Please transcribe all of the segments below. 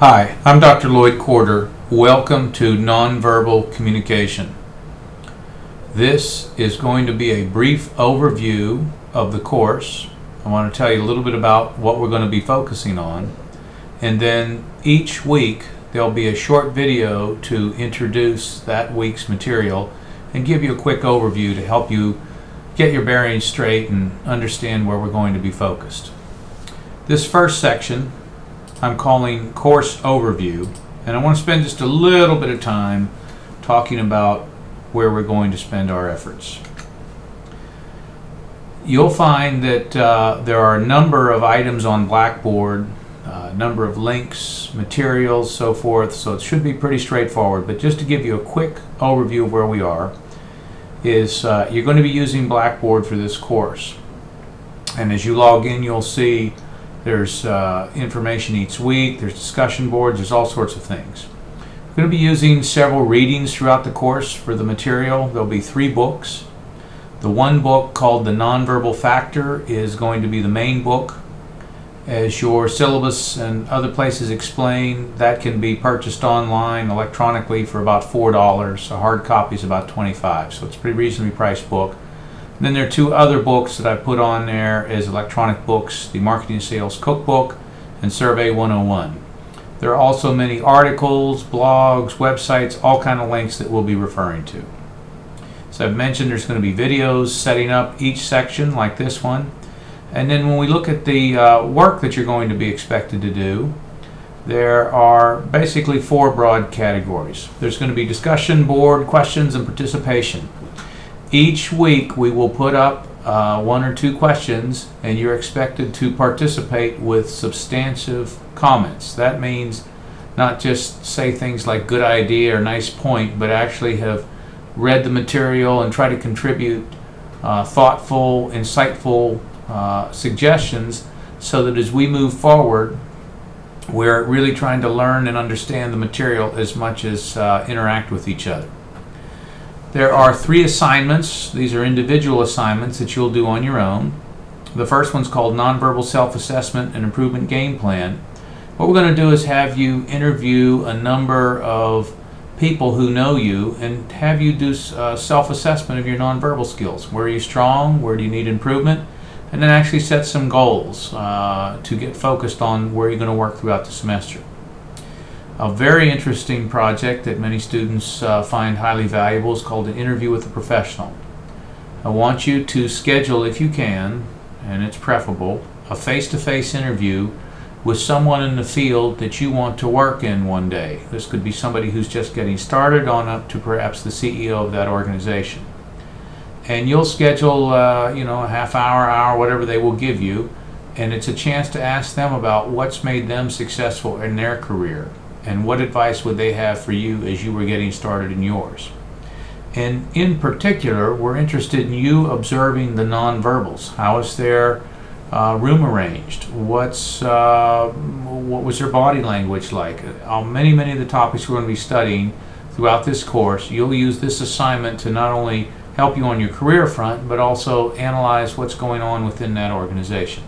Hi, I'm Dr. Lloyd Corder. Welcome to Nonverbal Communication. This is going to be a brief overview of the course. I want to tell you a little bit about what we're going to be focusing on, and then each week there'll be a short video to introduce that week's material and give you a quick overview to help you get your bearings straight and understand where we're going to be focused. This first section I'm calling Course Overview, and I want to spend just a little bit of time talking about where we're going to spend our efforts. You'll find that there are a number of items on Blackboard, a number of links, materials, so forth, so it should be pretty straightforward. But just to give you a quick overview of where we are, is you're going to be using Blackboard for this course. And as you log in, you'll see there's information each week, there's discussion boards, there's all sorts of things. We're going to be using several readings throughout the course for the material. There'll be 3 books. The one book called The Nonverbal Factor is going to be the main book. As your syllabus and other places explain, that can be purchased online electronically for about $4. A hard copy is about $25, so it's a pretty reasonably priced book. And then there are 2 other books that I put on there as electronic books, the Marketing and Sales Cookbook and Survey 101. There are also many articles, blogs, websites, all kind of links that we'll be referring to. So I've mentioned there's going to be videos setting up each section like this one. And then when we look at the work that you're going to be expected to do, there are basically 4 broad categories. There's going to be discussion board, questions, and participation. Each week we will put up 1 or 2 questions, and you're expected to participate with substantive comments. That means not just say things like good idea or nice point, but actually have read the material and try to contribute thoughtful, insightful suggestions, so that as we move forward, we're really trying to learn and understand the material as much as interact with each other. There are 3 assignments. These are individual assignments that you'll do on your own. The first one's called Nonverbal Self-Assessment and Improvement Game Plan. What we're going to do is have you interview a number of people who know you and have you do self-assessment of your nonverbal skills. Where are you strong? Where do you need improvement? And then actually set some goals to get focused on where you're going to work throughout the semester. A very interesting project that many students find highly valuable is called an interview with a professional. I want you to schedule, if you can, and it's preferable, a face-to-face interview with someone in the field that you want to work in one day. This could be somebody who's just getting started on up to perhaps the CEO of that organization. And you'll schedule a half hour, whatever they will give you, and it's a chance to ask them about what's made them successful in their career and what advice would they have for you as you were getting started in yours. And in particular, we're interested in you observing the nonverbals. How is their room arranged? What was their body language like? Many of the topics we're going to be studying throughout this course, you'll use this assignment to not only help you on your career front, but also analyze what's going on within that organization.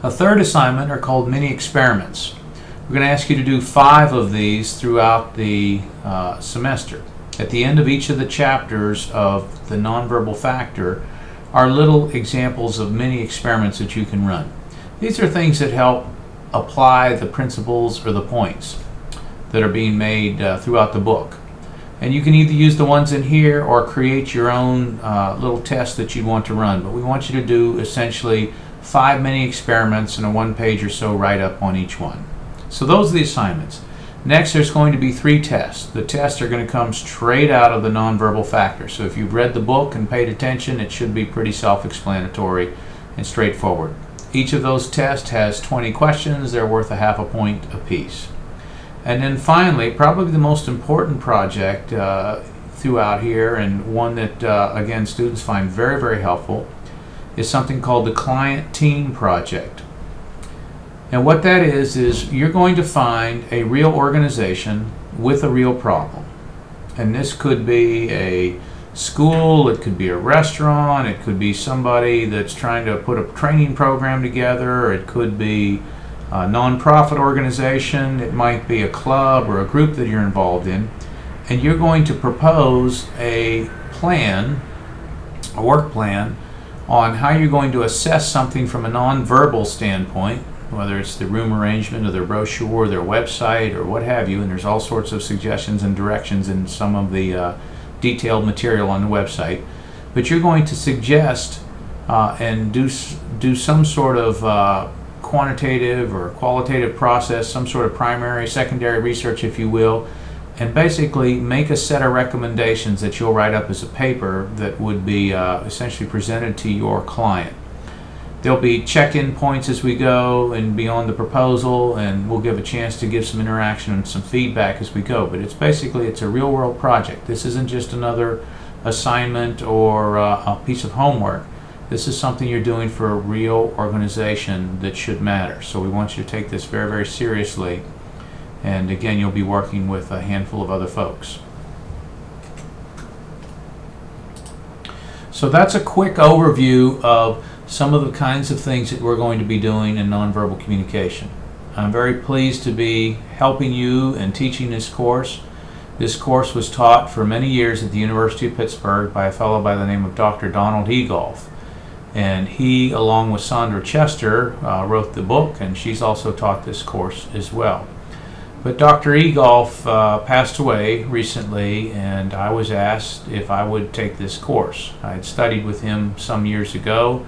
A third assignment are called mini experiments. We're going to ask you to do 5 of these throughout the semester. At the end of each of the chapters of the Nonverbal Factor are little examples of mini experiments that you can run. These are things that help apply the principles or the points that are being made throughout the book. And you can either use the ones in here or create your own little test that you want to run. But we want you to do essentially 5 mini experiments and a 1-page or so write-up on each one. So those are the assignments. Next, there's going to be 3 tests. The tests are going to come straight out of the Nonverbal Factor. So if you've read the book and paid attention, it should be pretty self-explanatory and straightforward. Each of those tests has 20 questions. They're worth a half a point apiece. And then finally, probably the most important project throughout here, and one that, again, students find very, very helpful, is something called the Client Team Project. And what that is you're going to find a real organization with a real problem. And this could be a school, it could be a restaurant, it could be somebody that's trying to put a training program together, it could be a nonprofit organization, it might be a club or a group that you're involved in, and you're going to propose a plan, a work plan, on how you're going to assess something from a nonverbal standpoint, whether it's the room arrangement or their brochure, their website, or what have you, and there's all sorts of suggestions and directions in some of the detailed material on the website. But you're going to suggest and do some sort of quantitative or qualitative process, some sort of primary, secondary research, if you will, and basically make a set of recommendations that you'll write up as a paper that would be essentially presented to your client. There'll be check-in points as we go and beyond the proposal, and we'll give a chance to give some interaction and some feedback as we go. But it's a real-world project. This isn't just another assignment or a piece of homework. This is something you're doing for a real organization that should matter. So we want you to take this very, very seriously. And again, you'll be working with a handful of other folks. So that's a quick overview of some of the kinds of things that we're going to be doing in nonverbal communication. I'm very pleased to be helping you and teaching this course. This course was taught for many years at the University of Pittsburgh by a fellow by the name of Dr. Donald Egolf. And he, along with Sandra Chester, wrote the book, and she's also taught this course as well. But Dr. Egolf passed away recently, and I was asked if I would take this course. I had studied with him some years ago,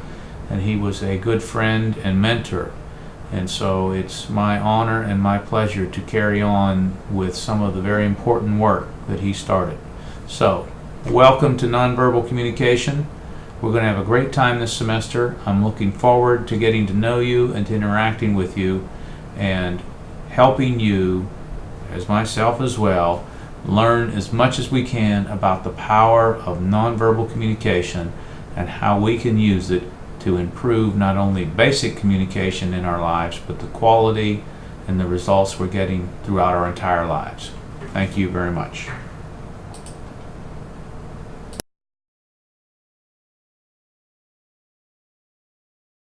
and he was a good friend and mentor. And so it's my honor and my pleasure to carry on with some of the very important work that he started. So, welcome to Nonverbal Communication. We're going to have a great time this semester. I'm looking forward to getting to know you and to interacting with you and helping you, as myself as well, learn as much as we can about the power of nonverbal communication and how we can use it to improve not only basic communication in our lives, but the quality and the results we're getting throughout our entire lives. Thank you very much.